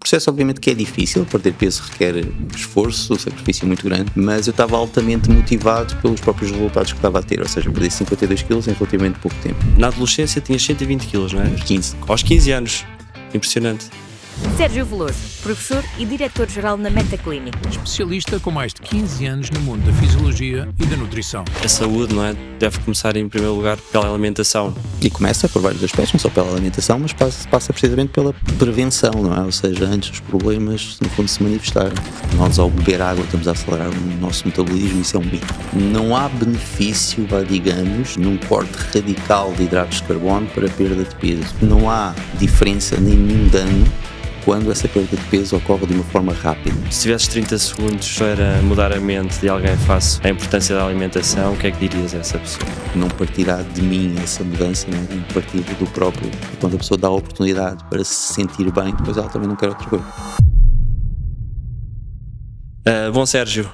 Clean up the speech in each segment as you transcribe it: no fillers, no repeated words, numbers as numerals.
processo obviamente que é difícil, perder peso requer esforço, sacrifício muito grande, mas eu estava altamente motivado pelos próprios resultados que estava a ter, ou seja, perdi 52 quilos em relativamente pouco tempo. Na adolescência tinhas 120 quilos, não é? 15. Aos 15 anos. Impressionante. Sérgio Veloso, professor e diretor-geral na Meta Clinic. Especialista com mais de 15 anos no mundo da fisiologia e da nutrição. A saúde, não é? Deve começar em primeiro lugar pela alimentação. E começa por vários aspectos, não só pela alimentação, mas passa precisamente pela prevenção, não é? Ou seja, antes dos problemas, no fundo, se manifestarem. Nós, ao beber água, estamos a acelerar o nosso metabolismo, isso é um mito. Não há benefício, digamos, num corte radical de hidratos de carbono para perda de peso. Não há diferença nem nenhum dano quando essa perda de peso ocorre de uma forma rápida. Se tivesses 30 segundos para mudar a mente de alguém face à importância da alimentação, o que é que dirias a essa pessoa? Não partirá de mim essa mudança, não é? Partir do próprio. Quando a pessoa dá a oportunidade para se sentir bem, depois ela também não quer outra coisa. Bom, Sérgio,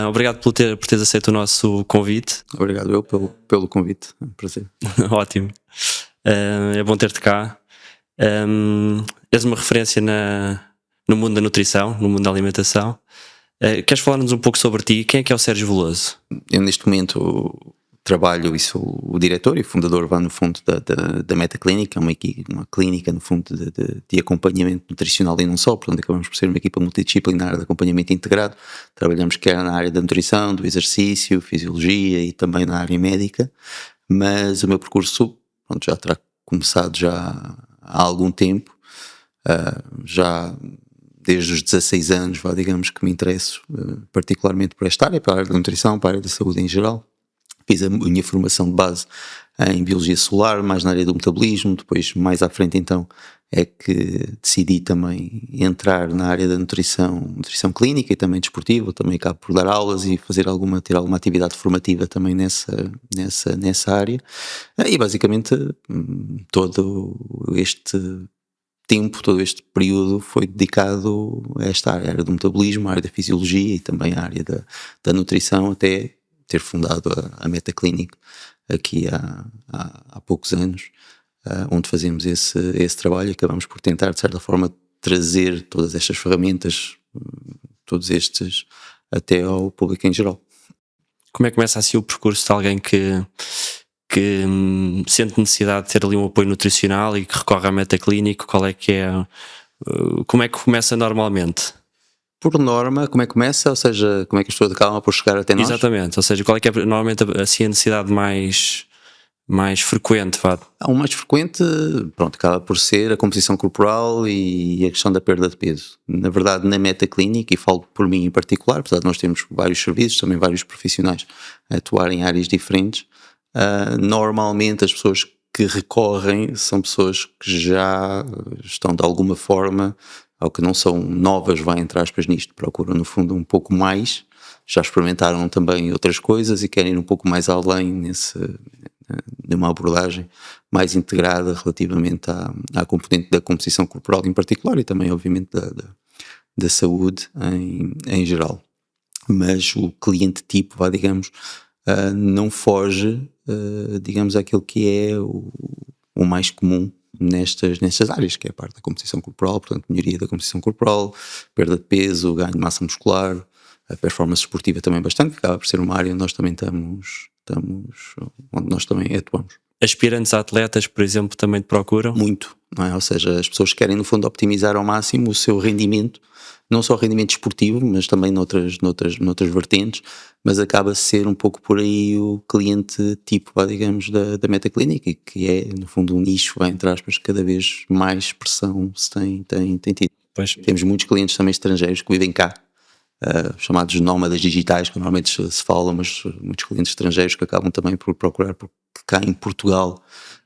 obrigado por teres aceito o nosso convite. Obrigado eu pelo convite, é um prazer. Ótimo. É bom ter-te cá. És uma referência no mundo da nutrição, no mundo da alimentação. Queres falar-nos um pouco sobre ti? Quem é que é o Sérgio Veloso? Eu neste momento trabalho e sou o diretor e fundador, no fundo, da Meta Clinic, é uma clínica, no fundo, de acompanhamento nutricional e não só, portanto acabamos por ser uma equipa multidisciplinar de acompanhamento integrado. Trabalhamos quer na área da nutrição, do exercício, fisiologia e também na área médica, mas o meu percurso já terá começado já há algum tempo, já desde os 16 anos, digamos que me interesso particularmente por esta área, para a área da nutrição, para a área da saúde em geral. Fiz a minha formação de base em biologia celular, mais na área do metabolismo, depois mais à frente então é que decidi também entrar na área da nutrição clínica e também desportiva, também acabo por dar aulas e ter alguma atividade formativa também nessa área. E basicamente todo este período foi dedicado a esta área, a área do metabolismo, a área da fisiologia e também a área da nutrição, até ter fundado a Meta Clinic aqui há poucos anos, onde fazemos esse trabalho e acabamos por tentar, de certa forma, trazer todas estas ferramentas, todos estes, até ao público em geral. Como é que começa assim o percurso de alguém que sente necessidade de ter ali um apoio nutricional e que recorre à Meta Clinic? Como é que começa normalmente? Por norma, como é que começa? Ou seja, como é que as pessoas acabam por chegar até nós? Exatamente, ou seja, qual é que é normalmente assim, a necessidade mais frequente? O mais frequente, acaba por ser a composição corporal e a questão da perda de peso. Na verdade, na Meta Clinic, e falo por mim em particular, apesar de nós termos vários serviços, também vários profissionais a atuar em áreas diferentes, normalmente as pessoas que recorrem são pessoas que já estão de alguma forma, ou que não são novas, entre aspas, nisto, procuram no fundo um pouco mais, já experimentaram também outras coisas e querem ir um pouco mais além de uma abordagem mais integrada relativamente à componente da composição corporal em particular e também obviamente da saúde em geral. Mas o cliente tipo, digamos, não foge, digamos, àquilo que é o mais comum nestas áreas, que é a parte da composição corporal, portanto, melhoria da composição corporal, perda de peso, ganho de massa muscular, a performance esportiva também bastante, que acaba por ser uma área onde nós também onde nós também atuamos. Aspirantes a atletas, por exemplo, também te procuram? Muito, não é? Ou seja, as pessoas querem no fundo optimizar ao máximo o seu rendimento, não só o rendimento esportivo, mas também noutras vertentes, mas acaba a ser um pouco por aí o cliente tipo, digamos, da Meta Clinic, que é no fundo um nicho, entre aspas, cada vez mais expressão se tem tido. Pois. Temos muitos clientes também estrangeiros que vivem cá, chamados nómadas digitais, que normalmente se fala, mas muitos clientes estrangeiros que acabam também por procurar, porque cá em Portugal,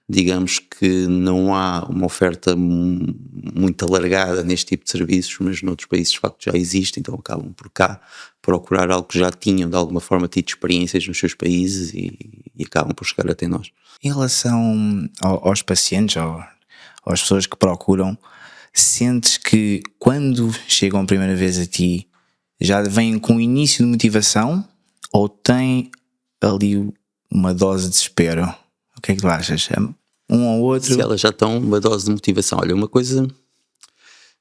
digamos que não há uma oferta muito alargada neste tipo de serviços, mas noutros países de facto já existe, então acabam por cá procurar algo que já tinham de alguma forma tido experiências nos seus países e acabam por chegar até nós. Em relação aos pacientes, às pessoas que procuram, sentes que quando chegam a primeira vez a ti já vêm com o início de motivação ou têm ali uma dose de desespero? O que é que tu achas? Um ou outro? Se elas já estão uma dose de motivação. Olha, uma coisa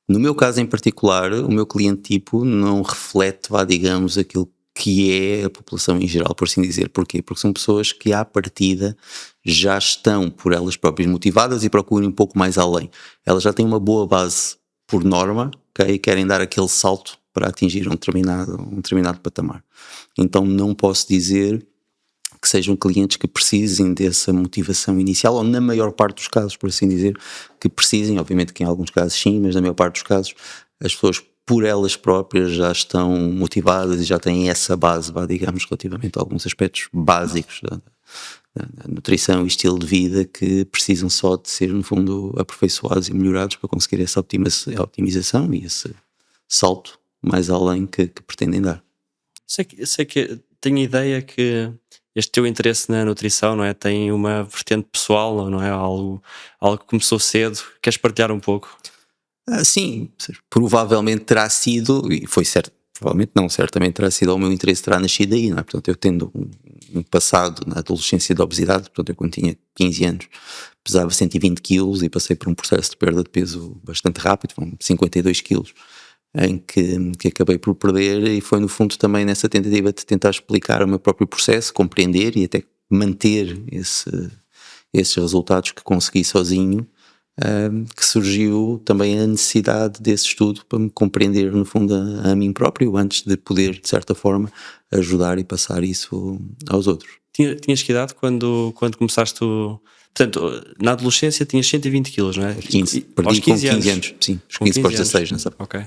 No meu caso em particular, o meu cliente tipo não reflete, digamos, aquilo que é a população em geral, por assim dizer. Porquê? Porque são pessoas que à partida já estão por elas próprias motivadas e procuram um pouco mais além. Elas já têm uma boa base por norma, okay? E querem dar aquele salto para atingir um determinado patamar. Então não posso dizer que sejam clientes que precisem dessa motivação inicial, ou na maior parte dos casos, por assim dizer, que precisem, obviamente que em alguns casos sim, mas na maior parte dos casos as pessoas por elas próprias já estão motivadas e já têm essa base, digamos, relativamente a alguns aspectos básicos da nutrição e estilo de vida que precisam só de ser, no fundo, aperfeiçoados e melhorados para conseguir essa otimização e esse salto mais além que pretendem dar. Sei que tenho a ideia que este teu interesse na nutrição, não é? Tem uma vertente pessoal, não é? Algo que começou cedo. Queres partilhar um pouco? Sim, provavelmente terá sido, e foi certo, provavelmente não, certamente terá sido, o meu interesse terá nascido aí, não é? Portanto, eu tendo um passado na adolescência de obesidade, portanto, eu quando tinha 15 anos pesava 120 quilos e passei por um processo de perda de peso bastante rápido, foram 52 quilos, em que acabei por perder, e foi no fundo também nessa tentativa de tentar explicar o meu próprio processo, compreender e até manter esses resultados que consegui sozinho, que surgiu também a necessidade desse estudo para me compreender no fundo a mim próprio, antes de poder de certa forma ajudar e passar isso aos outros. Tinhas que idade quando começaste Portanto, na adolescência tinhas 120 quilos, não é? 15, perdi com 15 anos. Sim, os 15 para os 16, não sabe? Ok,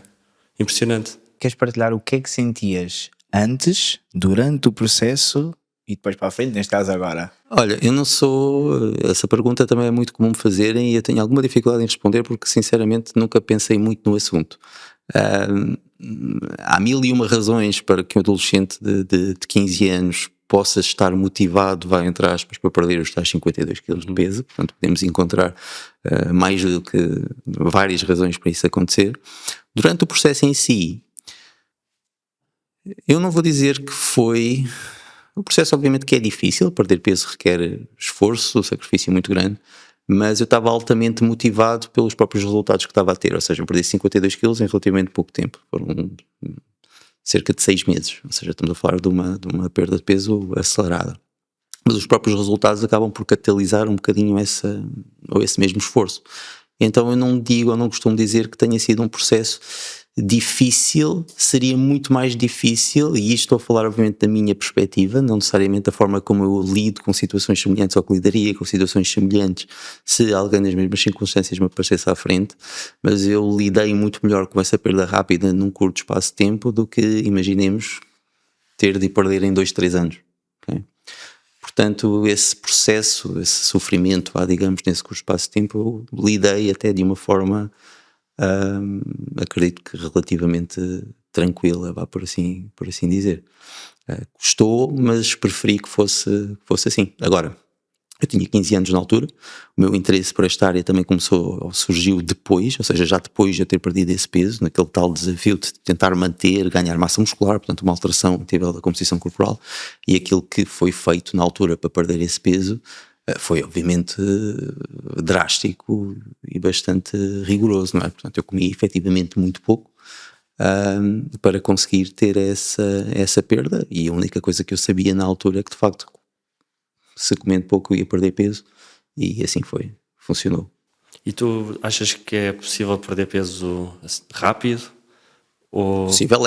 impressionante. Queres partilhar o que é que sentias antes, durante o processo e depois para a frente, neste caso agora? Olha, eu não sou... Essa pergunta também é muito comum me fazerem e eu tenho alguma dificuldade em responder porque sinceramente nunca pensei muito no assunto. Há mil e uma razões para que um adolescente de 15 anos possa estar motivado, entre aspas, para perder os tais 52 kg de peso. Portanto, podemos encontrar mais do que várias razões para isso acontecer. Durante o processo em si, eu não vou dizer que foi... O processo obviamente que é difícil, perder peso requer esforço, sacrifício muito grande, mas eu estava altamente motivado pelos próprios resultados que estava a ter, ou seja, eu perdi 52 quilos em relativamente pouco tempo, foram cerca de 6 meses, ou seja, estamos a falar de uma perda de peso acelerada. Mas os próprios resultados acabam por catalisar um bocadinho esse mesmo esforço. Então eu não costumo dizer que tenha sido um processo difícil, seria muito mais difícil, e isto estou a falar obviamente da minha perspectiva, não necessariamente da forma como eu lido com situações semelhantes ou que lidaria com situações semelhantes se alguém nas mesmas circunstâncias me aparecesse à frente, mas eu lidei muito melhor com essa perda rápida num curto espaço de tempo do que, imaginemos, ter de perder em 2-3 anos. Okay? Portanto, esse processo, esse sofrimento, digamos, nesse curto espaço de tempo, eu lidei até de uma forma... acredito que relativamente tranquila, por assim dizer. Custou, mas preferi que fosse assim. Agora, eu tinha 15 anos na altura, o meu interesse por esta área também surgiu depois, ou seja, já depois de eu ter perdido esse peso, naquele tal desafio de tentar ganhar massa muscular, portanto uma alteração a nível da composição corporal, e aquilo que foi feito na altura para perder esse peso foi obviamente drástico e bastante rigoroso, não é? Portanto, eu comi efetivamente muito pouco para conseguir ter essa perda, e a única coisa que eu sabia na altura é que de facto se comendo pouco eu ia perder peso, e assim funcionou. E tu achas que é possível perder peso rápido? Ou... Possível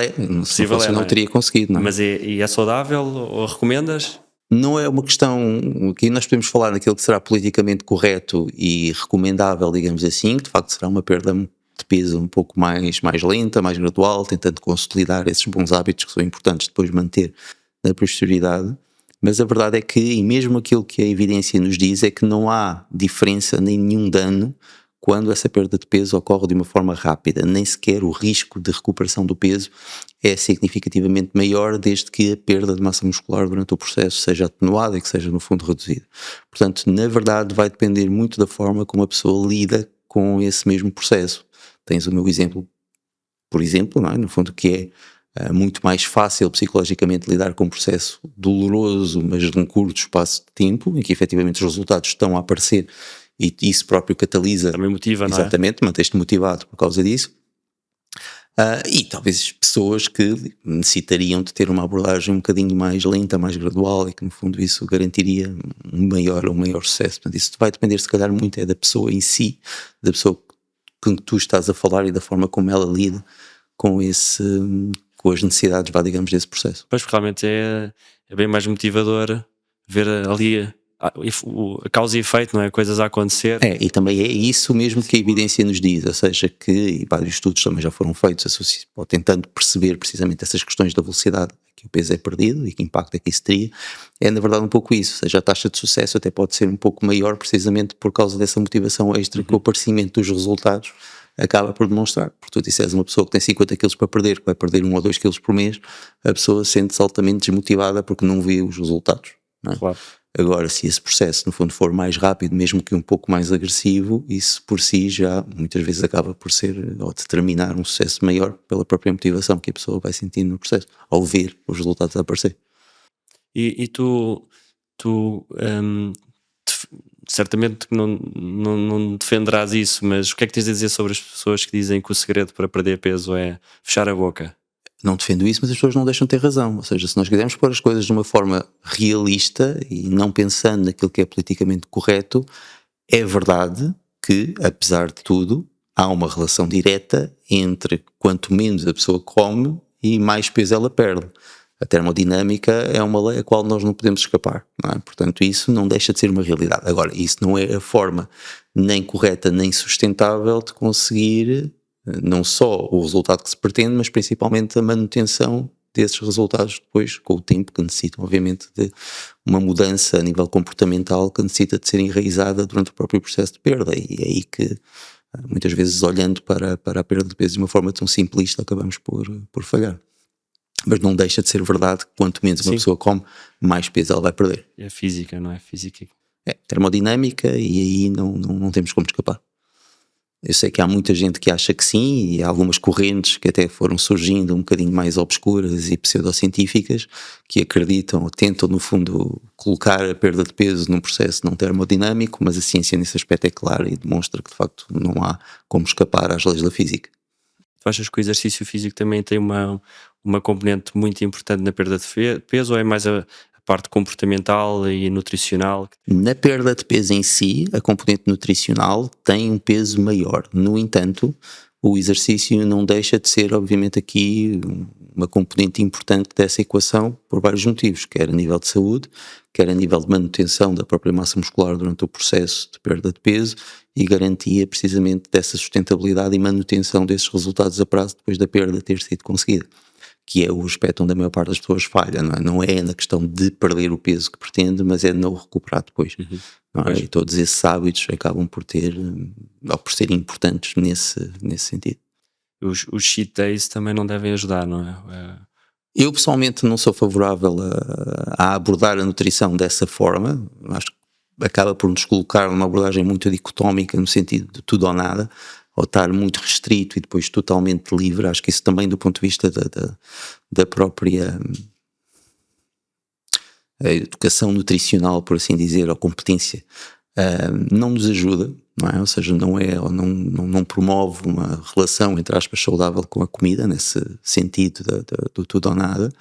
não teria conseguido, não é? Mas é saudável ou recomendas? Não é uma questão, aqui nós podemos falar naquilo que será politicamente correto e recomendável, digamos assim, que de facto será uma perda de peso um pouco mais lenta, mais gradual, tentando consolidar esses bons hábitos que são importantes depois manter na posterioridade, mas a verdade é que, e mesmo aquilo que a evidência nos diz, é que não há diferença nem nenhum dano quando essa perda de peso ocorre de uma forma rápida, nem sequer o risco de recuperação do peso é significativamente maior desde que a perda de massa muscular durante o processo seja atenuada e que seja no fundo reduzida. Portanto, na verdade vai depender muito da forma como a pessoa lida com esse mesmo processo. Tens o meu exemplo, por exemplo, não é? No fundo que é muito mais fácil psicologicamente lidar com um processo doloroso, mas de um curto espaço de tempo, em que efetivamente os resultados estão a aparecer e isso próprio catalisa. Também motiva, não é? Exatamente, manteste motivado por causa disso. E talvez pessoas que necessitariam de ter uma abordagem um bocadinho mais lenta, mais gradual, e que no fundo isso garantiria um maior sucesso. Portanto, isso vai depender se calhar muito da pessoa em si, da pessoa com que tu estás a falar e da forma como ela lida com com as necessidades, digamos, desse processo. Pois, porque realmente é bem mais motivador ver ali a causa e efeito, não é? Coisas a acontecer. E também é isso mesmo que a evidência nos diz, ou seja, que e vários estudos também já foram feitos tentando perceber precisamente essas questões da velocidade que o peso é perdido e que impacto é que isso teria, é na verdade um pouco isso, ou seja, a taxa de sucesso até pode ser um pouco maior precisamente por causa dessa motivação extra que o aparecimento dos resultados acaba por demonstrar. Porque tu disseres uma pessoa que tem 50 kg para perder, que vai perder 1 ou 2 kg por mês, a pessoa sente-se altamente desmotivada porque não vê os resultados, não é? Claro. Agora, se esse processo no fundo for mais rápido, mesmo que um pouco mais agressivo, isso por si já muitas vezes acaba por ser ou determinar um sucesso maior pela própria motivação que a pessoa vai sentindo no processo, ao ver os resultados a aparecer. E tu certamente não defenderás isso, mas o que é que tens a dizer sobre as pessoas que dizem que o segredo para perder peso é fechar a boca? Não defendo isso, mas as pessoas não deixam de ter razão. Ou seja, se nós quisermos pôr as coisas de uma forma realista e não pensando naquilo que é politicamente correto, é verdade que, apesar de tudo, há uma relação direta entre quanto menos a pessoa come e mais peso ela perde. A termodinâmica é uma lei a qual nós não podemos escapar, não é? Portanto, isso não deixa de ser uma realidade. Agora, isso não é a forma nem correta nem sustentável de conseguir não só o resultado que se pretende, mas principalmente a manutenção desses resultados depois com o tempo, que necessitam obviamente de uma mudança a nível comportamental que necessita de ser enraizada durante o próprio processo de perda, e é aí que muitas vezes olhando para a perda de peso de uma forma tão simplista acabamos por falhar. Mas não deixa de ser verdade que quanto menos uma pessoa come, mais peso ela vai perder. É física, não é? Física. É termodinâmica, e aí não temos como escapar. Eu sei que há muita gente que acha que sim, e há algumas correntes que até foram surgindo um bocadinho mais obscuras e pseudocientíficas, que acreditam ou tentam no fundo colocar a perda de peso num processo não termodinâmico, mas a ciência nesse aspecto é clara e demonstra que de facto não há como escapar às leis da física. Tu achas que o exercício físico também tem uma componente muito importante na perda de peso, ou é mais a parte comportamental e nutricional? Na perda de peso em si, a componente nutricional tem um peso maior. No entanto, o exercício não deixa de ser, obviamente, aqui uma componente importante dessa equação por vários motivos, quer a nível de saúde, quer a nível de manutenção da própria massa muscular durante o processo de perda de peso e garantia precisamente dessa sustentabilidade e manutenção desses resultados a prazo depois da perda ter sido conseguida, que é o aspecto onde a maior parte das pessoas falha, não é? Não é na questão de perder o peso que pretende, mas é de não recuperar depois. Não é? E todos esses hábitos acabam por serem importantes nesse sentido. Os cheat days também não devem ajudar, não é? Eu pessoalmente não sou favorável a abordar a nutrição dessa forma. Acho que acaba por nos colocar numa abordagem muito dicotómica no sentido de tudo ou nada, ou estar muito restrito e depois totalmente livre. Acho que isso também do ponto de vista da própria educação nutricional, por assim dizer, ou competência, não nos ajuda, não é? Ou seja, não promove uma relação, entre aspas, saudável com a comida, nesse sentido do tudo ou nada,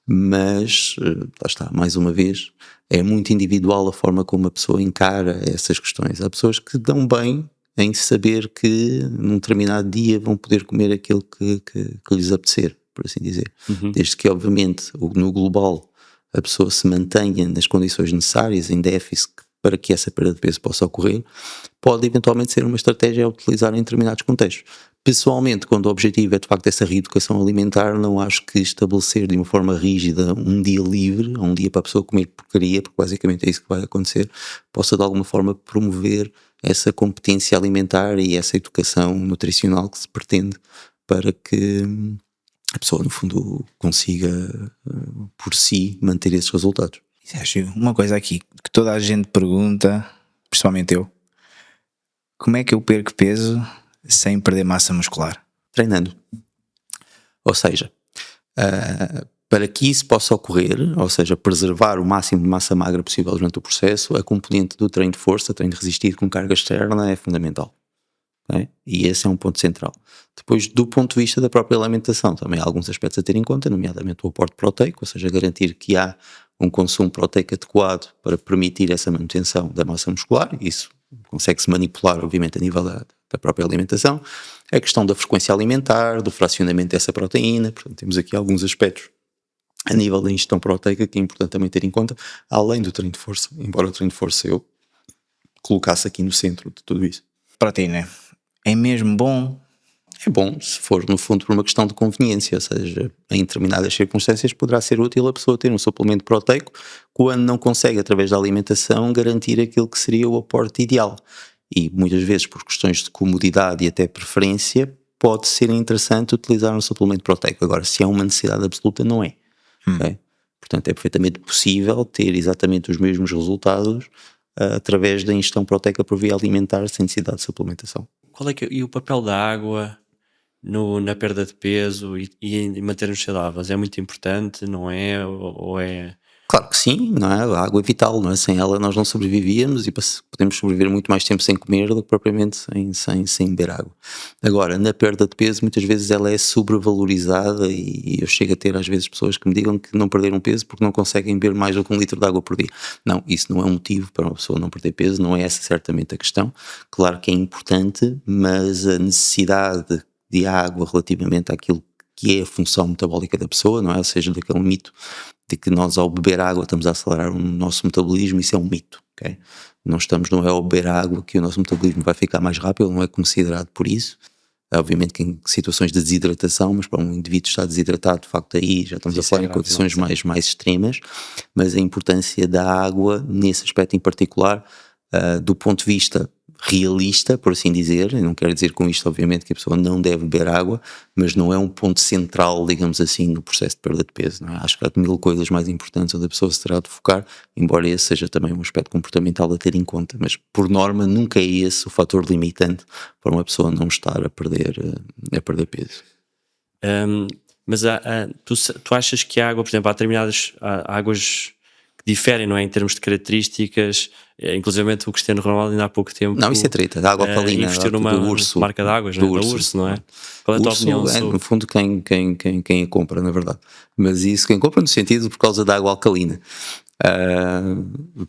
mas, lá está, mais uma vez, é muito individual a forma como a pessoa encara essas questões. Há pessoas que dão bem em saber que num determinado dia vão poder comer aquilo que lhes apetecer, por assim dizer. Desde que, obviamente, no global a pessoa se mantenha nas condições necessárias, em déficit, para que essa perda de peso possa ocorrer, pode eventualmente ser uma estratégia a utilizar em determinados contextos. Pessoalmente, quando o objetivo é de facto essa reeducação alimentar, não acho que estabelecer de uma forma rígida um dia livre, um dia para a pessoa comer porcaria, porque basicamente é isso que vai acontecer, possa de alguma forma promover essa competência alimentar e essa educação nutricional que se pretende para que a pessoa no fundo consiga por si manter esses resultados. Sérgio, uma coisa aqui que toda a gente pergunta, principalmente eu: como é que eu perco peso sem perder massa muscular? Treinando. Ou seja, para que isso possa ocorrer, ou seja, preservar o máximo de massa magra possível durante o processo, a componente do treino de força, treino de resistir com carga externa, é fundamental. ok? E esse é um ponto central. Depois, do ponto de vista da própria alimentação, também há alguns aspectos a ter em conta, nomeadamente o aporte proteico, ou seja, garantir que há um consumo proteico adequado para permitir essa manutenção da massa muscular. Isso consegue-se manipular, obviamente, a nível da própria alimentação. A questão da frequência alimentar, do fracionamento dessa proteína. Portanto, temos aqui alguns aspectos a nível da ingestão proteica que é importante também ter em conta, além do treino de força, embora o treino de força eu colocasse aqui no centro de tudo isso. Proteína. É mesmo bom? É bom se for, no fundo, por uma questão de conveniência, ou seja, em determinadas circunstâncias poderá ser útil a pessoa ter um suplemento proteico quando não consegue, através da alimentação, garantir aquilo que seria o aporte ideal. E muitas vezes, por questões de comodidade e até preferência, pode ser interessante utilizar um suplemento proteico. Agora, se é uma necessidade absoluta, não é. Okay? Portanto, é perfeitamente possível ter exatamente os mesmos resultados através da ingestão proteica por via alimentar sem necessidade de suplementação. Qual é e o papel da água na perda de peso e manter-nos saudáveis? É muito importante, não é? Ou é... Claro que sim, não é? A água é vital, não é? Sem ela nós não sobrevivíamos e podemos sobreviver muito mais tempo sem comer do que propriamente sem beber água. Agora, na perda de peso, muitas vezes ela é sobrevalorizada e eu chego a ter às vezes pessoas que me digam que não perderam peso porque não conseguem beber mais do que 1 litro de água por dia. Não, isso não é um motivo para uma pessoa não perder peso, não é essa certamente a questão. Claro que é importante, mas a necessidade de água relativamente àquilo que é a função metabólica da pessoa, não é? Ou seja, daquele mito de que nós ao beber água estamos a acelerar o nosso metabolismo, isso é um mito, ok? Não é ao beber água que o nosso metabolismo vai ficar mais rápido, não é considerado por isso. Obviamente que em situações de desidratação, mas para um indivíduo estar desidratado, de facto aí já estamos a falar em condições mais extremas, mas a importância da água nesse aspecto em particular, do ponto de vista realista, por assim dizer, eu não quero dizer com isto obviamente que a pessoa não deve beber água, mas não é um ponto central, digamos assim, no processo de perda de peso, não é? Acho que há 1000 coisas mais importantes onde a pessoa se terá de focar, embora esse seja também um aspecto comportamental a ter em conta, mas por norma nunca é esse o fator limitante para uma pessoa não estar a perder peso. Mas tu achas que a água, por exemplo, há determinadas águas que diferem, não é? Em termos de características, inclusive o Cristiano Ronaldo ainda há pouco tempo... Não, isso é treta, da água alcalina, investiu numa do Urso, marca de águas, não é? Da Urso, não é? Qual é a tua opinião sobre... no fundo quem a compra, na verdade, mas isso quem compra no sentido por causa da água alcalina,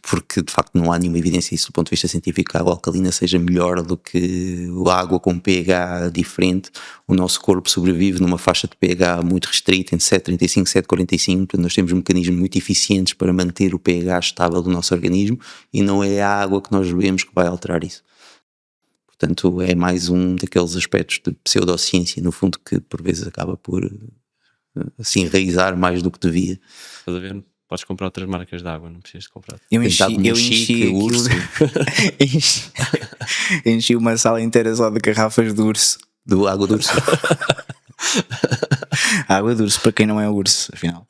porque de facto não há nenhuma evidência isso do ponto de vista científico que a água alcalina seja melhor do que a água com pH diferente. O nosso corpo sobrevive numa faixa de pH muito restrita, entre 7,35 e 7,45, portanto nós temos mecanismos muito eficientes para manter o pH estável do nosso organismo e não é a água que nós bebemos que vai alterar isso. Portanto é mais um daqueles aspectos de pseudociência, no fundo, que por vezes acaba por se enraizar mais do que devia. Estás a ver? Podes comprar outras marcas de água, não precisas de comprar. Eu enchi Urso. enchi uma sala inteira só de garrafas de Urso. Do água do Urso. Água de Urso, para quem não é urso, afinal.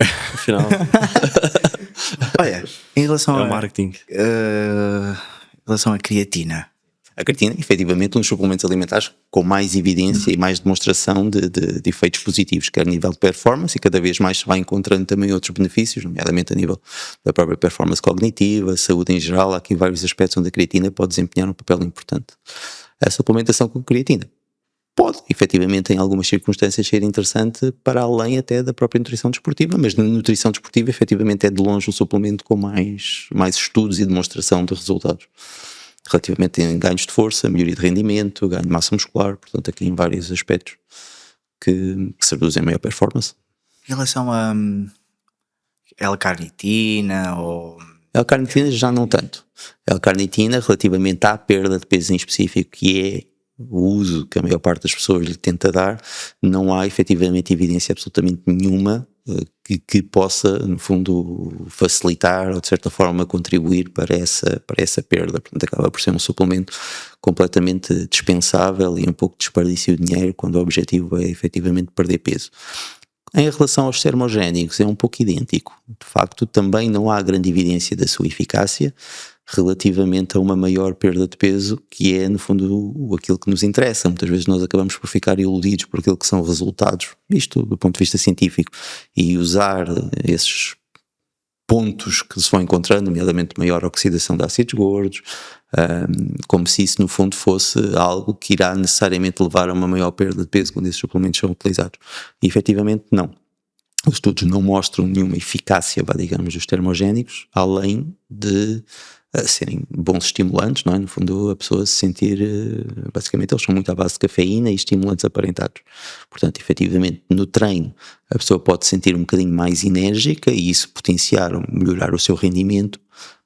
Olha, em relação ao marketing, em relação à creatina. A creatina é efetivamente um dos suplementos alimentares com mais evidência e mais demonstração de efeitos positivos, quer a nível de performance, e cada vez mais se vai encontrando também outros benefícios, nomeadamente a nível da própria performance cognitiva, saúde em geral. Há aqui vários aspectos onde a creatina pode desempenhar um papel importante. A suplementação com creatina pode, efetivamente, em algumas circunstâncias ser interessante para além até da própria nutrição desportiva, mas na nutrição desportiva efetivamente é de longe o suplemento com mais estudos e demonstração de resultados. Relativamente a ganhos de força, melhoria de rendimento, ganho de massa muscular, portanto aqui em vários aspectos que se reduzem a maior performance. Em relação a L-carnitina ou... L-carnitina já não tanto. L-carnitina relativamente à perda de peso em específico, que é o uso que a maior parte das pessoas lhe tenta dar, não há efetivamente evidência absolutamente nenhuma que possa, no fundo, facilitar ou de certa forma contribuir para essa perda. Portanto, acaba por ser um suplemento completamente dispensável e um pouco desperdício de dinheiro quando o objetivo é efetivamente perder peso. Em relação aos termogénicos é um pouco idêntico. De facto, também não há grande evidência da sua eficácia relativamente a uma maior perda de peso, que é no fundo aquilo que nos interessa. Muitas vezes nós acabamos por ficar iludidos por aquilo que são resultados, isto do ponto de vista científico, e usar esses pontos que se vão encontrando, nomeadamente maior oxidação de ácidos gordos, como se isso no fundo fosse algo que irá necessariamente levar a uma maior perda de peso quando esses suplementos são utilizados. E efetivamente não. Os estudos não mostram nenhuma eficácia, digamos, dos termogénicos, além de serem bons estimulantes, não é? No fundo, a pessoa se sentir, basicamente, eles são muito à base de cafeína e estimulantes aparentados. Portanto, efetivamente, no treino, a pessoa pode se sentir um bocadinho mais enérgica e isso potenciar ou melhorar o seu rendimento,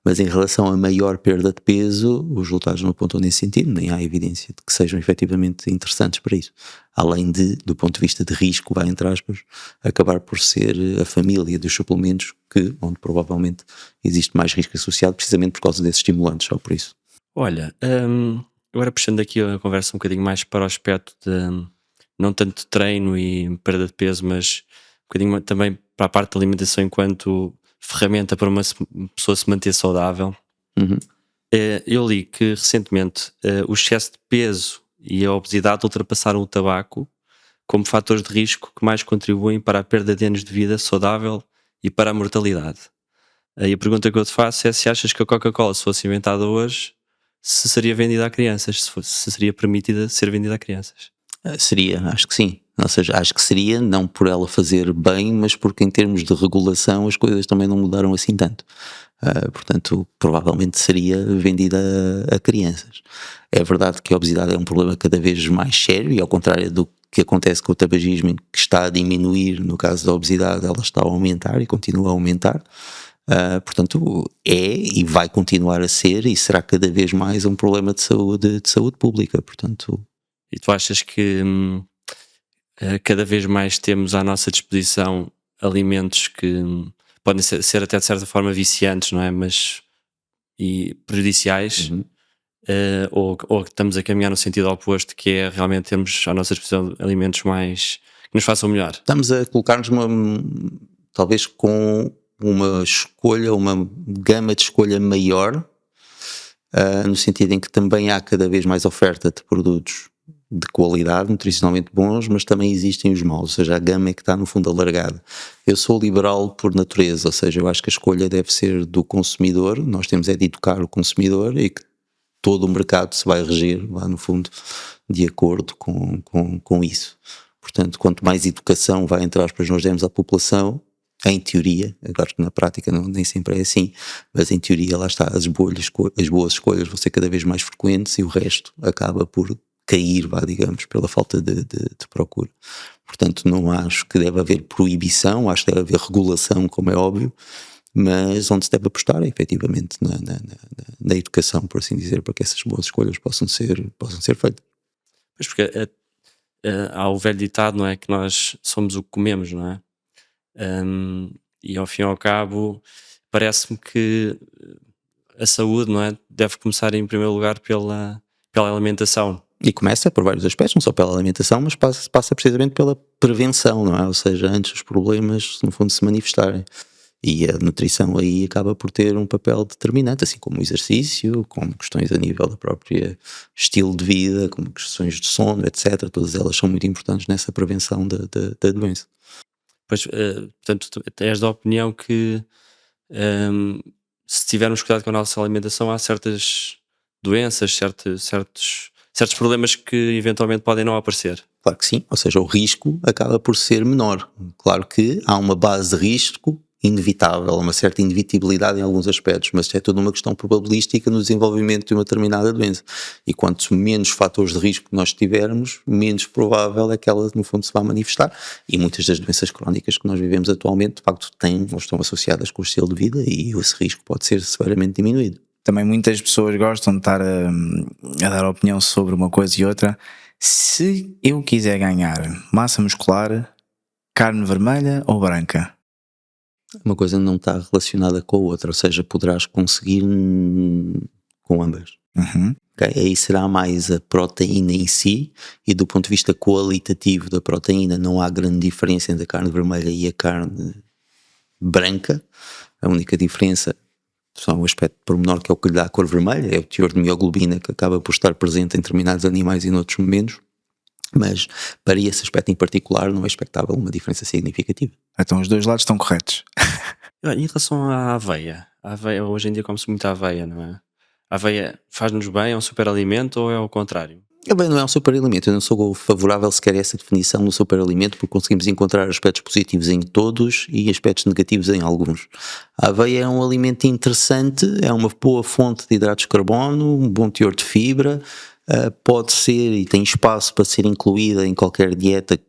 mas em relação a maior perda de peso, os resultados não apontam nesse sentido, nem há evidência de que sejam efetivamente interessantes para isso. Além de, do ponto de vista de risco, vai entre aspas, acabar por ser a família dos suplementos onde provavelmente existe mais risco associado, precisamente por causa desses estimulantes, só por isso. Olha, agora puxando aqui a conversa um bocadinho mais para o aspecto de não tanto de treino e perda de peso, mas um bocadinho também para a parte da alimentação enquanto ferramenta para uma pessoa se manter saudável. Eu li que recentemente o excesso de peso e a obesidade ultrapassaram o tabaco como fatores de risco que mais contribuem para a perda de anos de vida saudável e para a mortalidade. E a pergunta que eu te faço é se achas que a Coca-Cola, se fosse inventada hoje, se seria vendida a crianças, se seria permitida ser vendida a crianças. Seria, acho que sim. Ou seja, acho que seria, não por ela fazer bem, mas porque em termos de regulação as coisas também não mudaram assim tanto. Portanto, provavelmente seria vendida a crianças. É verdade que a obesidade é um problema cada vez mais sério e ao contrário do que acontece com o tabagismo, que está a diminuir, no caso da obesidade ela está a aumentar e continua a aumentar. Portanto, é e vai continuar a ser e será cada vez mais um problema de saúde pública. Portanto, e tu achas que cada vez mais temos à nossa disposição alimentos que podem ser até de certa forma viciantes, não é? Mas e prejudiciais, ou estamos a caminhar no sentido oposto, que é realmente termos à nossa disposição alimentos mais que nos façam melhor? Estamos a colocar-nos talvez com uma escolha, uma gama de escolha maior, no sentido em que também há cada vez mais oferta de produtos de qualidade, nutricionalmente bons, mas também existem os maus, ou seja, a gama é que está no fundo alargada. Eu sou liberal por natureza, ou seja, eu acho que a escolha deve ser do consumidor, nós temos é de educar o consumidor e que todo o mercado se vai reger, lá no fundo, de acordo com isso. Portanto, quanto mais educação vai entre aspas nós demos à população, em teoria, agora que na prática nem sempre é assim, mas em teoria lá está, as boas escolhas vão ser cada vez mais frequentes e o resto acaba por cair, digamos, pela falta de procura. Portanto, não acho que deve haver proibição, acho que deve haver regulação, como é óbvio, mas onde se deve apostar é efetivamente na educação, por assim dizer, para que essas boas escolhas possam ser feitas. Pois porque há o velho ditado, não é? Que nós somos o que comemos, não é? E ao fim e ao cabo, parece-me que a saúde, não é? Deve começar em primeiro lugar pela alimentação. E começa por vários aspectos, não só pela alimentação, mas passa precisamente pela prevenção, não é? Ou seja, antes os problemas, no fundo, se manifestarem. E a nutrição aí acaba por ter um papel determinante, assim como o exercício, como questões a nível da própria estilo de vida, como questões de sono, etc. Todas elas são muito importantes nessa prevenção da doença. Pois, portanto, tu és da opinião que se tivermos cuidado com a nossa alimentação, há certas doenças, certos problemas que eventualmente podem não aparecer. Claro que sim, ou seja, o risco acaba por ser menor. Claro que há uma base de risco inevitável, uma certa inevitabilidade em alguns aspectos, mas é toda uma questão probabilística no desenvolvimento de uma determinada doença. E quanto menos fatores de risco nós tivermos, menos provável é que ela, no fundo, se vá manifestar. E muitas das doenças crónicas que nós vivemos atualmente, de facto, têm ou estão associadas com o estilo de vida e esse risco pode ser severamente diminuído. Também muitas pessoas gostam de estar a dar opinião sobre uma coisa e outra. Se eu quiser ganhar massa muscular, carne vermelha ou branca? Uma coisa não está relacionada com a outra, ou seja, poderás conseguir com ambas. Okay? Aí será mais a proteína em si, e do ponto de vista qualitativo da proteína não há grande diferença entre a carne vermelha e a carne branca. A única diferença, só um aspecto pormenor, que é o que lhe dá a cor vermelha, é o teor de mioglobina que acaba por estar presente em determinados animais e noutros menos, mas para esse aspecto em particular não é expectável uma diferença significativa. Então os dois lados estão corretos. Em relação à aveia, a aveia hoje em dia come-se muito aveia, não é? A aveia faz-nos bem, é um superalimento ou é ao contrário? Bem, não é um superalimento, eu não sou favorável sequer a essa definição do superalimento, porque conseguimos encontrar aspectos positivos em todos e aspectos negativos em alguns. A aveia é um alimento interessante, é uma boa fonte de hidratos de carbono, um bom teor de fibra, pode ser e tem espaço para ser incluída em qualquer dieta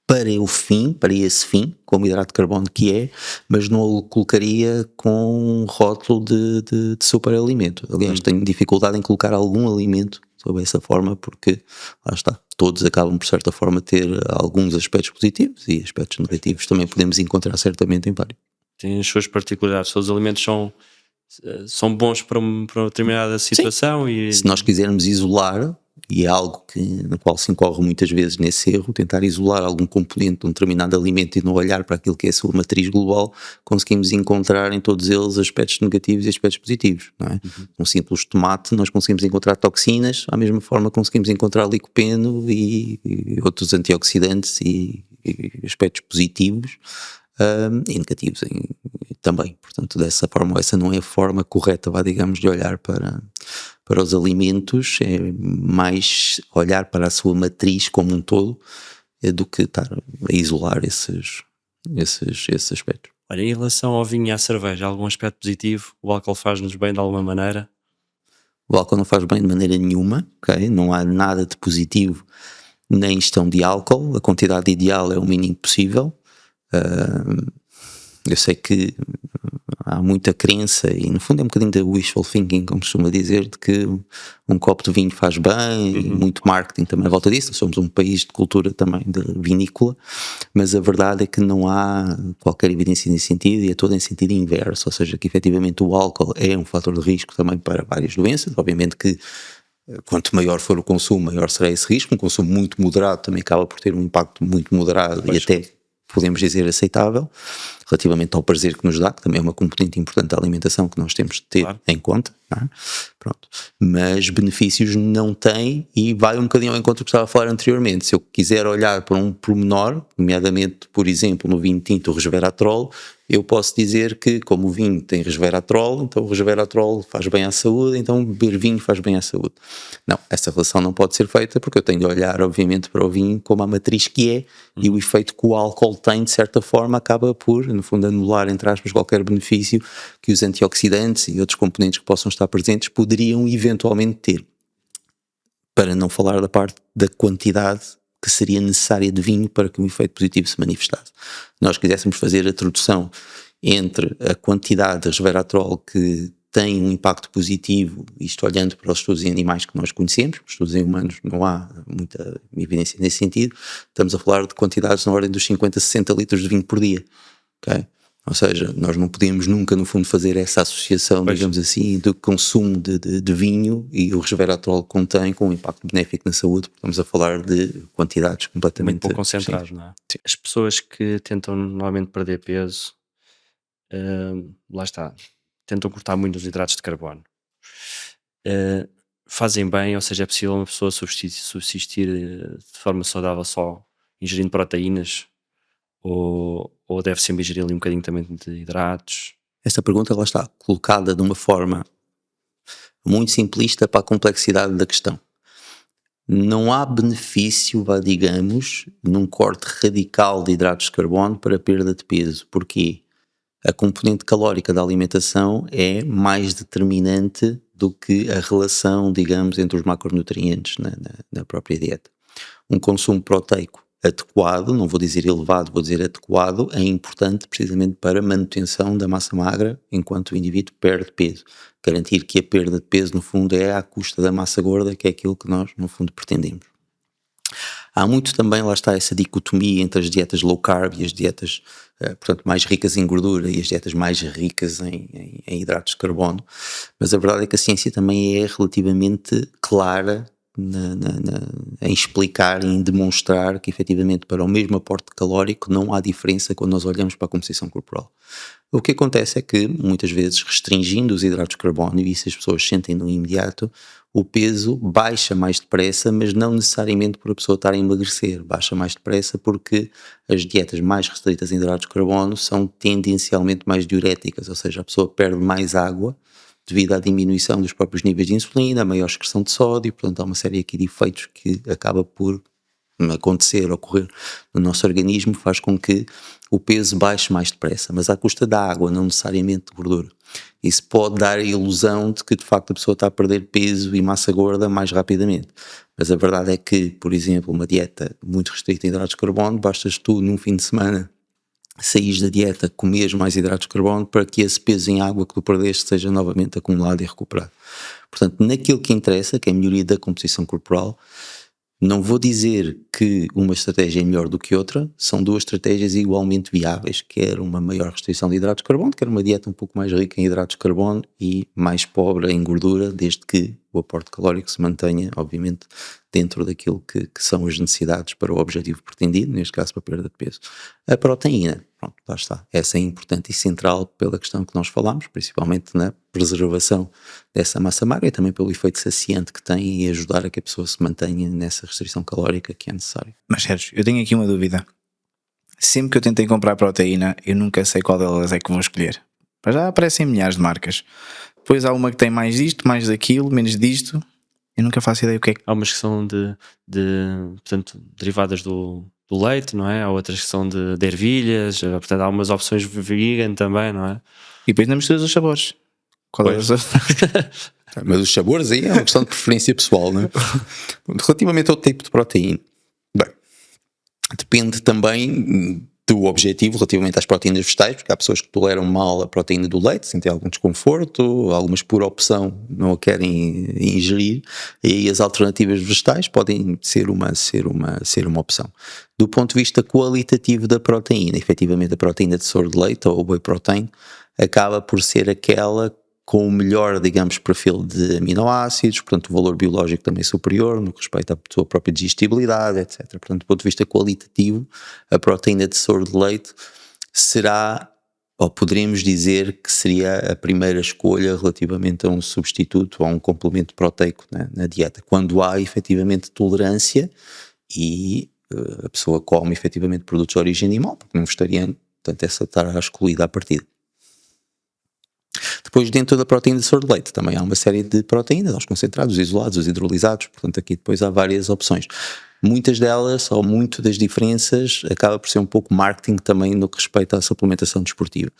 para esse fim, como hidrato de carbono que é, mas não o colocaria com um rótulo de superalimento. Aliás, tenho dificuldade em colocar algum alimento sob essa forma, porque lá está, todos acabam por certa forma ter alguns aspectos positivos e aspectos negativos também podemos encontrar certamente em vários. Tem as suas particularidades. Todos os alimentos são bons para uma determinada situação. E Se nós quisermos isolar, e é algo no qual se incorre muitas vezes nesse erro, tentar isolar algum componente de um determinado alimento e não olhar para aquilo que é a sua matriz global, conseguimos encontrar em todos eles aspectos negativos e aspectos positivos, não é? Um simples tomate nós conseguimos encontrar toxinas, à mesma forma conseguimos encontrar licopeno e outros antioxidantes e aspectos positivos e negativos também. Portanto, dessa forma, essa não é a forma correta, digamos, de olhar para os alimentos, é mais olhar para a sua matriz como um todo do que estar a isolar esses aspectos. olha, em relação ao vinho e à cerveja, algum aspecto positivo? O álcool faz-nos bem de alguma maneira? O álcool não faz bem de maneira nenhuma, ok? Não há nada de positivo na ingestão de álcool, a quantidade ideal é o mínimo possível. Eu sei que há muita crença e no fundo é um bocadinho da wishful thinking, como se costuma dizer, de que um copo de vinho faz bem e muito marketing também à volta disso. Nós somos um país de cultura também de vinícola, mas a verdade é que não há qualquer evidência nesse sentido e é toda em sentido inverso, ou seja, que efetivamente o álcool é um fator de risco também para várias doenças. Obviamente que quanto maior for o consumo, maior será esse risco. Um consumo muito moderado também acaba por ter um impacto muito moderado e até podemos dizer aceitável, relativamente ao prazer que nos dá, que também é uma componente importante da alimentação que nós temos de ter em conta, não é? Pronto. Mas benefícios não tem e vai um bocadinho ao encontro do que estava a falar anteriormente. Se eu quiser olhar para um pormenor, nomeadamente, por exemplo, no vinho tinto o resveratrol, eu posso dizer que como o vinho tem resveratrol, então o resveratrol faz bem à saúde, então beber vinho faz bem à saúde. Não, essa relação não pode ser feita porque eu tenho de olhar obviamente para o vinho como a matriz que é e o efeito que o álcool tem de certa forma acaba por, no fundo, anular entre aspas qualquer benefício que os antioxidantes e outros componentes que possam estar presentes poderiam eventualmente ter. Para não falar da parte da quantidade que seria necessária de vinho para que um efeito positivo se manifestasse. Nós quiséssemos fazer a tradução entre a quantidade de resveratrol que tem um impacto positivo, isto olhando para os estudos em animais que nós conhecemos, os estudos em humanos não há muita evidência nesse sentido, estamos a falar de quantidades na ordem dos 50 a 60 litros de vinho por dia, ok? Ou seja, nós não podemos nunca, no fundo, fazer essa associação, digamos assim, do consumo de vinho e o resveratrol contém com um impacto benéfico na saúde, porque estamos a falar de quantidades completamente... Muito pouco concentrados, não é? Sim. As pessoas que tentam normalmente perder peso, lá está, tentam cortar muito os hidratos de carbono. Fazem bem, ou seja, é possível uma pessoa subsistir de forma saudável só ingerindo proteínas? Ou deve sempre ingerir ali um bocadinho também de hidratos? Esta pergunta ela está colocada de uma forma muito simplista para a complexidade da questão. Não há benefício, digamos, num corte radical de hidratos de carbono para a perda de peso. Porquê? A componente calórica da alimentação é mais determinante do que a relação, digamos, entre os macronutrientes na própria dieta. Um consumo proteico adequado, não vou dizer elevado, vou dizer adequado, é importante precisamente para a manutenção da massa magra enquanto o indivíduo perde peso. Garantir que a perda de peso, no fundo, é à custa da massa gorda, que é aquilo que nós, no fundo, pretendemos. Há muito também, lá está, essa dicotomia entre as dietas low carb e as dietas, portanto, mais ricas em gordura e as dietas mais ricas em hidratos de carbono, mas a verdade é que a ciência também é relativamente clara em explicar e em demonstrar que efetivamente para o mesmo aporte calórico não há diferença quando nós olhamos para a composição corporal. O que acontece é que muitas vezes restringindo os hidratos de carbono, e isso as pessoas sentem no imediato, o peso baixa mais depressa, mas não necessariamente por a pessoa estar a emagrecer, baixa mais depressa porque as dietas mais restritas em hidratos de carbono são tendencialmente mais diuréticas, ou seja, a pessoa perde mais água devido à diminuição dos próprios níveis de insulina, maior excreção de sódio, portanto há uma série aqui de efeitos que acaba por acontecer, ocorrer no nosso organismo, faz com que o peso baixe mais depressa, mas à custa da água, não necessariamente de gordura. Isso pode dar a ilusão de que de facto a pessoa está a perder peso e massa gorda mais rapidamente, mas a verdade é que, por exemplo, uma dieta muito restrita em hidratos de carbono, bastas tu num fim de semana saís da dieta, comeres mais hidratos de carbono para que esse peso em água que tu perdeste seja novamente acumulado e recuperado. Portanto, naquilo que interessa, que é a melhoria da composição corporal, não vou dizer que uma estratégia é melhor do que outra, são duas estratégias igualmente viáveis, quer uma maior restrição de hidratos de carbono, quer uma dieta um pouco mais rica em hidratos de carbono e mais pobre em gordura, desde que o aporte calórico se mantenha, obviamente, dentro daquilo que são as necessidades para o objetivo pretendido, neste caso para a perda de peso. A proteína, pronto, lá está. Essa é importante e central pela questão que nós falámos, principalmente na preservação dessa massa magra e também pelo efeito saciante que tem e ajudar a que a pessoa se mantenha nessa restrição calórica que é necessária. Mas Sérgio, eu tenho aqui uma dúvida. Sempre que eu tentei comprar proteína, eu nunca sei qual delas é que vou escolher. Para já aparecem milhares de marcas. Depois há uma que tem mais disto, mais daquilo, menos disto. Eu nunca faço ideia o que é. Há umas que são portanto, derivadas do leite, não é? Há outras que são de ervilhas, portanto há umas opções vegan também, não é? E depois não misturas os sabores. Qual é o Mas os sabores aí é uma questão de preferência pessoal, não é? Relativamente ao tipo de proteína, bem, depende também do objetivo relativamente às proteínas vegetais, porque há pessoas que toleram mal a proteína do leite, sentem algum desconforto, algumas por opção não a querem ingerir, e aí as alternativas vegetais podem ser uma opção. Do ponto de vista qualitativo da proteína, efetivamente a proteína de soro de leite, ou whey protein, acaba por ser aquela com o melhor, digamos, perfil de aminoácidos, portanto o valor biológico também superior no que respeita à sua própria digestibilidade, etc. Portanto, do ponto de vista qualitativo, a proteína de soro de leite será, ou poderíamos dizer que seria a primeira escolha relativamente a um substituto ou a um complemento proteico, né, na dieta, quando há efetivamente tolerância e a pessoa come efetivamente produtos de origem animal, porque não vegetariano, portanto essa estará excluída à partida. Depois, dentro da proteína de soro de leite, também há uma série de proteínas, os concentrados, os isolados, os hidrolisados, portanto aqui depois há várias opções. Muitas delas, ou muito das diferenças, acaba por ser um pouco marketing também no que respeita à suplementação desportiva.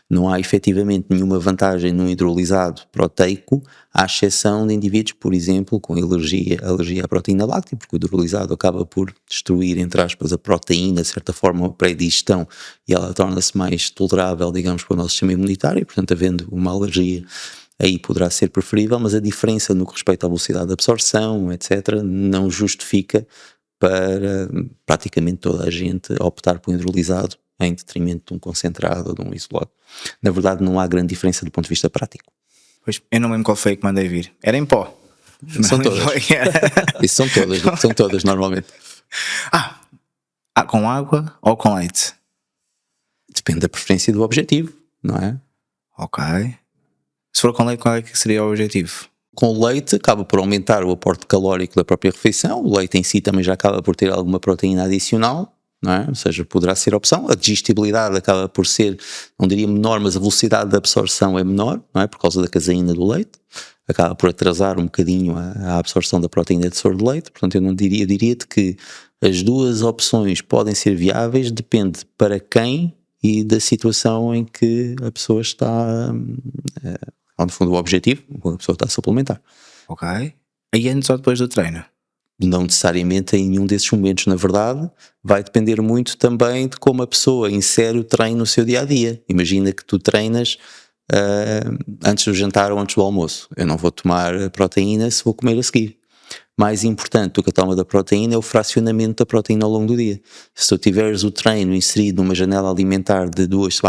Não há efetivamente nenhuma vantagem num hidrolisado proteico, à exceção de indivíduos, por exemplo, com alergia à proteína láctea, porque o hidrolisado acaba por destruir, entre aspas, a proteína, de certa forma, a pré-digestão, e ela torna-se mais tolerável, digamos, para o nosso sistema imunitário, e, portanto, havendo uma alergia, aí poderá ser preferível, mas a diferença no que respeita à velocidade de absorção, etc., não justifica para praticamente toda a gente optar por um hidrolisado em detrimento de um concentrado ou de um isolado. Na verdade, não há grande diferença do ponto de vista prático. Pois, eu não lembro qual foi que mandei vir. Era em pó. São todas. Isso são todas normalmente. Com água ou com leite? Depende da preferência do objetivo, não é? Ok. Se for com leite, qual é que seria o objetivo? Com o leite acaba por aumentar o aporte calórico da própria refeição, o leite em si também já acaba por ter alguma proteína adicional, não é? Ou seja, poderá ser opção. A digestibilidade acaba por ser, não diria menor, mas a velocidade de absorção é menor, não é? Por causa da caseína do leite, acaba por atrasar um bocadinho a absorção da proteína de soro de leite, portanto eu diria-te que as duas opções podem ser viáveis, depende para quem e da situação em que a pessoa está, no fundo, o objetivo, quando a pessoa está a suplementar. Ok. Aí antes ou depois do treino? Não necessariamente em nenhum desses momentos, na verdade, vai depender muito também de como a pessoa insere o treino no seu dia-a-dia. Imagina que tu treinas antes do jantar ou antes do almoço. Eu não vou tomar proteína se vou comer a seguir. Mais importante do que a toma da proteína é o fracionamento da proteína ao longo do dia. Se tu tiveres o treino inserido numa janela alimentar de 2,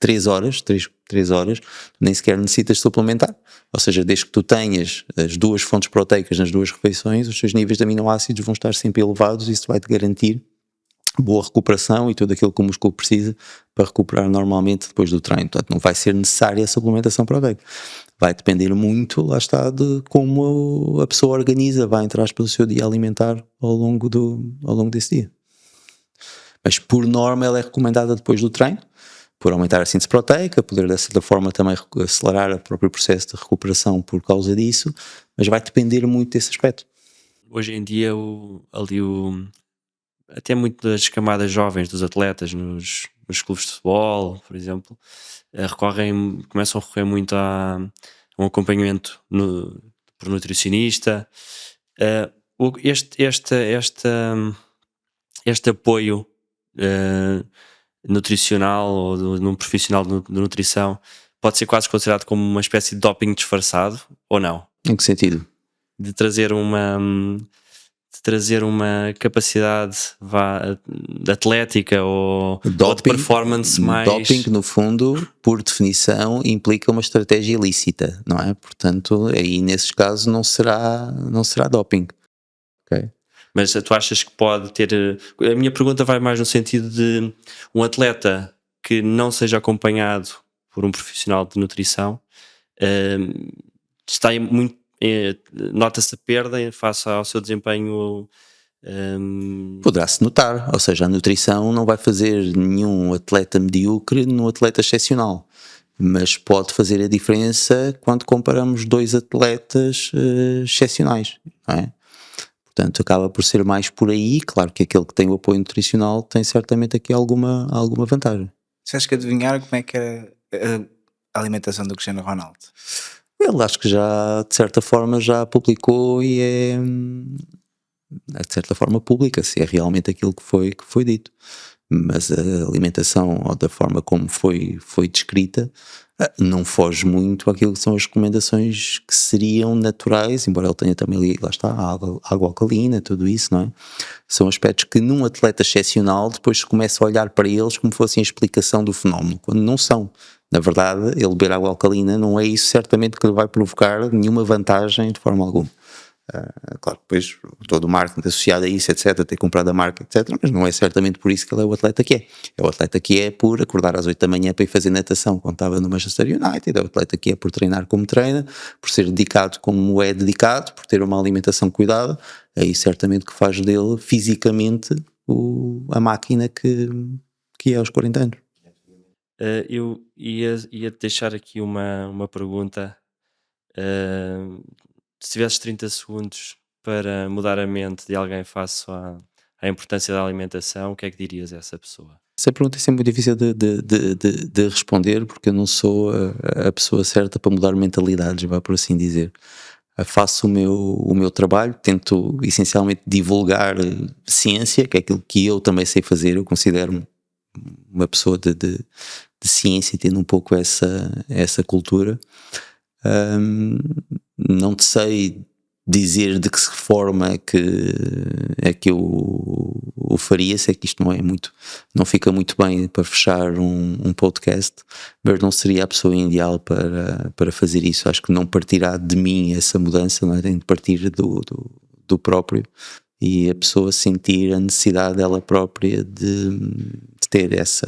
3 horas, 3 horas, nem sequer necessitas suplementar. Ou seja, desde que tu tenhas as 2 fontes proteicas nas 2 refeições, os teus níveis de aminoácidos vão estar sempre elevados e isso vai-te garantir boa recuperação e tudo aquilo que o músculo precisa para recuperar normalmente depois do treino. Portanto, não vai ser necessária a suplementação proteica. Vai depender muito, lá está, de como a pessoa organiza, vai entrar pelo seu dia alimentar ao longo desse dia. Mas por norma ela é recomendada depois do treino, por aumentar a síntese proteica, poder de certa forma também acelerar o próprio processo de recuperação por causa disso, mas vai depender muito desse aspecto. Hoje em dia, até muito das camadas jovens dos atletas nos clubes de futebol, por exemplo, começam a recorrer muito a um acompanhamento por nutricionista. Este apoio nutricional ou num profissional de nutrição pode ser quase considerado como uma espécie de doping disfarçado, ou não? Em que sentido? De trazer uma capacidade atlética ou de performance mais... Doping, no fundo, por definição, implica uma estratégia ilícita, não é? Portanto, aí nesses casos não será doping. Ok? Mas tu achas que pode ter... A minha pergunta vai mais no sentido de um atleta que não seja acompanhado por um profissional de nutrição está muito... nota-se a perda face ao seu desempenho. Poderá-se notar, ou seja, a nutrição não vai fazer nenhum atleta medíocre num atleta excepcional, mas pode fazer a diferença quando comparamos 2 atletas excepcionais, não é? Portanto, acaba por ser mais por aí. Claro que aquele que tem o apoio nutricional tem certamente aqui alguma vantagem. Você acha que adivinhar como é que era a alimentação do Cristiano Ronaldo? Ele acho que já, de certa forma, já publicou e é de certa forma pública, se é realmente aquilo que foi dito. Mas a alimentação, ou da forma como foi descrita, não foge muito àquilo que são as recomendações que seriam naturais, embora ele tenha também ali, lá está, água alcalina, tudo isso, não é? São aspectos que num atleta excepcional depois se começa a olhar para eles como fossem a explicação do fenómeno, quando não são. Na verdade, ele beber água alcalina não é isso certamente que lhe vai provocar nenhuma vantagem de forma alguma. Claro, depois todo o marketing associado a isso, etc, ter comprado a marca, etc, mas não é certamente por isso que ele é o atleta que é. É o atleta que é por acordar às 8 da manhã para ir fazer natação quando estava no Manchester United, é o atleta que é por treinar como treina, por ser dedicado como é dedicado, por ter uma alimentação cuidada, é isso certamente que faz dele fisicamente a máquina que é aos 40 anos. Eu ia deixar aqui uma pergunta. Se tivesses 30 segundos para mudar a mente de alguém face à importância da alimentação, o que é que dirias a essa pessoa? Essa pergunta é sempre muito difícil de responder, porque eu não sou a pessoa certa para mudar mentalidades, vá por assim dizer. Faço o meu trabalho, tento essencialmente divulgar ciência, que é aquilo que eu também sei fazer. Eu considero-me uma pessoa de ciência, tendo um pouco essa cultura. Não te sei dizer de que forma é que eu o faria, sei que isto não fica muito bem para fechar um podcast, mas não seria a pessoa ideal para fazer isso. Acho que não partirá de mim essa mudança, não é? Tem de partir do próprio, e a pessoa sentir a necessidade dela própria de ter essa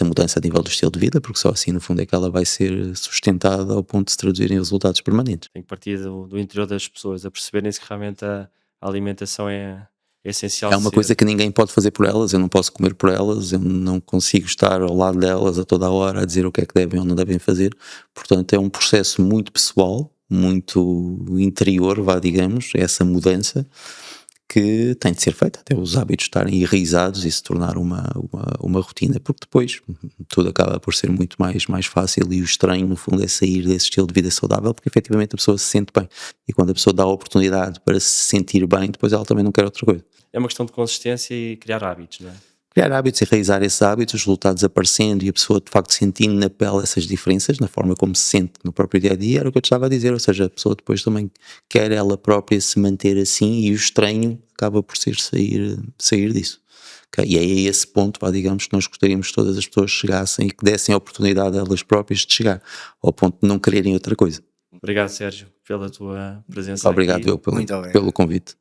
mudança a nível do estilo de vida, porque só assim no fundo é que ela vai ser sustentada ao ponto de se traduzir em resultados permanentes. Tem que partir do interior das pessoas, a perceberem-se que realmente a alimentação é essencial. É uma coisa que ninguém pode fazer por elas, eu não posso comer por elas, eu não consigo estar ao lado delas a toda a hora a dizer o que é que devem ou não devem fazer. Portanto, é um processo muito pessoal, muito interior, digamos, essa mudança que tem de ser feita até os hábitos estarem enraizados e se tornar uma rotina, porque depois tudo acaba por ser muito mais fácil, e o estranho no fundo é sair desse estilo de vida saudável, porque efetivamente a pessoa se sente bem, e quando a pessoa dá a oportunidade para se sentir bem, depois ela também não quer outra coisa. É uma questão de consistência e criar hábitos, não é? Criar hábitos, enraizar esses hábitos, os resultados aparecendo e a pessoa de facto sentindo na pele essas diferenças, na forma como se sente no próprio dia-a-dia, era o que eu te estava a dizer, ou seja, a pessoa depois também quer ela própria se manter assim, e o estranho acaba por ser sair disso. Ok? E é a esse ponto, digamos, que nós gostaríamos que todas as pessoas chegassem e que dessem a oportunidade a elas próprias de chegar, ao ponto de não quererem outra coisa. Obrigado, Sérgio, pela tua presença. Obrigado aqui. eu Muito obrigado. pelo convite.